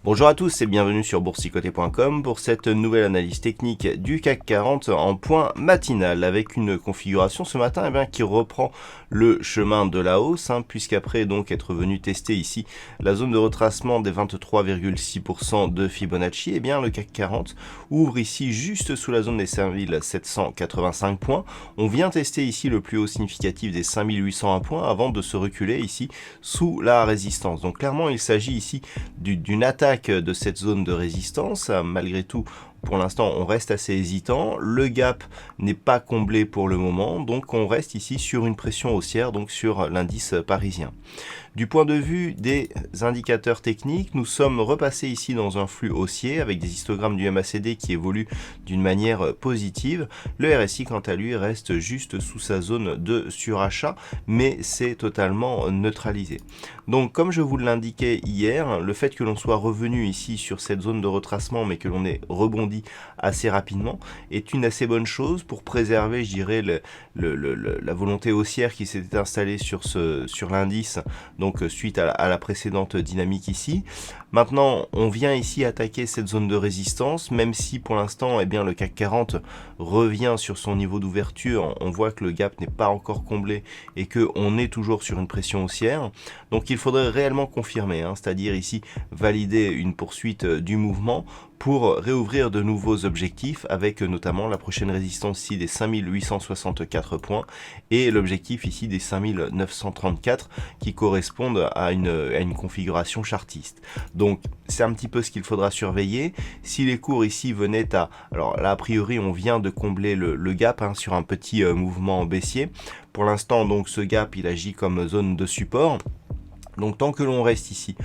Bonjour à tous et bienvenue sur boursicoté.com pour cette nouvelle analyse technique du CAC 40 en point matinal avec une configuration ce matin qui reprend le chemin de la hausse puisqu'après donc être venu tester ici la zone de retracement des 23,6% de Fibonacci, le CAC 40 ouvre ici juste sous la zone des 5785 points. On vient tester ici le plus haut significatif des 5801 points avant de se reculer ici sous la résistance. Donc clairement il s'agit ici d'une attaque de cette zone de résistance. Malgré tout, pour l'instant, on reste assez hésitant. Le gap n'est pas comblé pour le moment, donc on reste ici sur une pression haussière, donc sur l'indice parisien. Du point de vue des indicateurs techniques, nous sommes repassés ici dans un flux haussier avec des histogrammes du MACD qui évoluent d'une manière positive. Le RSI, quant à lui, reste juste sous sa zone de surachat, mais c'est totalement neutralisé. Donc, comme je vous l'indiquais hier, le fait que l'on soit revenu ici sur cette zone de retracement, mais que l'on ait rebondi assez rapidement, est une assez bonne chose pour préserver, je dirais, la volonté haussière qui s'était installée sur l'indice, donc suite à la précédente dynamique ici. Maintenant, on vient ici attaquer cette zone de résistance, même si pour l'instant, le CAC 40 revient sur son niveau d'ouverture. On voit que le gap n'est pas encore comblé et qu'on est toujours sur une pression haussière. Donc il faudrait réellement confirmer, c'est-à-dire ici valider une poursuite du mouvement pour réouvrir de nouveaux objectifs avec notamment la prochaine résistance ici des 5864 points et l'objectif ici des 5934 qui correspondent à une configuration chartiste. Donc c'est un petit peu ce qu'il faudra surveiller. Si les cours ici venaient à... Alors là a priori on vient de combler le gap sur un petit mouvement baissier. Pour l'instant donc ce gap il agit comme zone de support. Donc tant que l'on reste ici,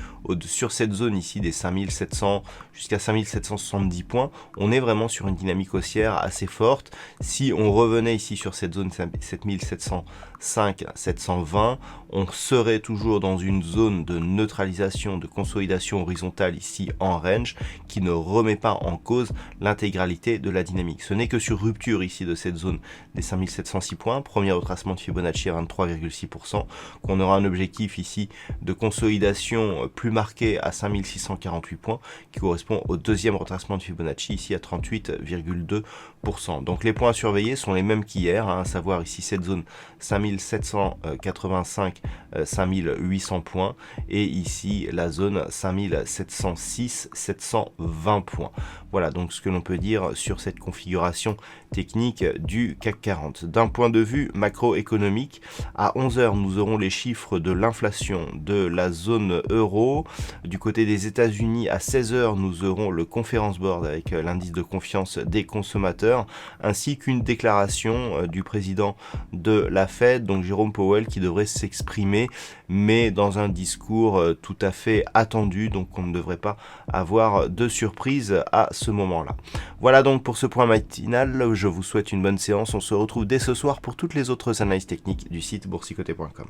sur cette zone ici des 5700 jusqu'à 5770 points, on est vraiment sur une dynamique haussière assez forte. Si on revenait ici sur cette zone 7705, 720, on serait toujours dans une zone de neutralisation, de consolidation horizontale ici en range, qui ne remet pas en cause l'intégralité de la dynamique. Ce n'est que sur rupture ici de cette zone des 5706 points, premier retracement de Fibonacci à 23,6%, qu'on aura un objectif ici de consolidation plus marqué à 5648 points qui correspond au deuxième retracement de Fibonacci ici à 38,2%. Donc les points à surveiller sont les mêmes qu'hier, à savoir ici cette zone 5785 5800 points et ici la zone 5706 720 points. Voilà donc ce que l'on peut dire sur cette configuration technique du CAC 40. D'un point de vue macroéconomique, à 11h nous aurons les chiffres de l'inflation de la zone euro. Du côté des États-Unis, à 16h, nous aurons le Conference Board avec l'indice de confiance des consommateurs, ainsi qu'une déclaration du président de la Fed, donc Jérôme Powell, qui devrait s'exprimer, mais dans un discours tout à fait attendu, donc on ne devrait pas avoir de surprise à ce moment-là. Voilà donc pour ce point matinal, je vous souhaite une bonne séance, on se retrouve dès ce soir pour toutes les autres analyses techniques du site boursicoté.com.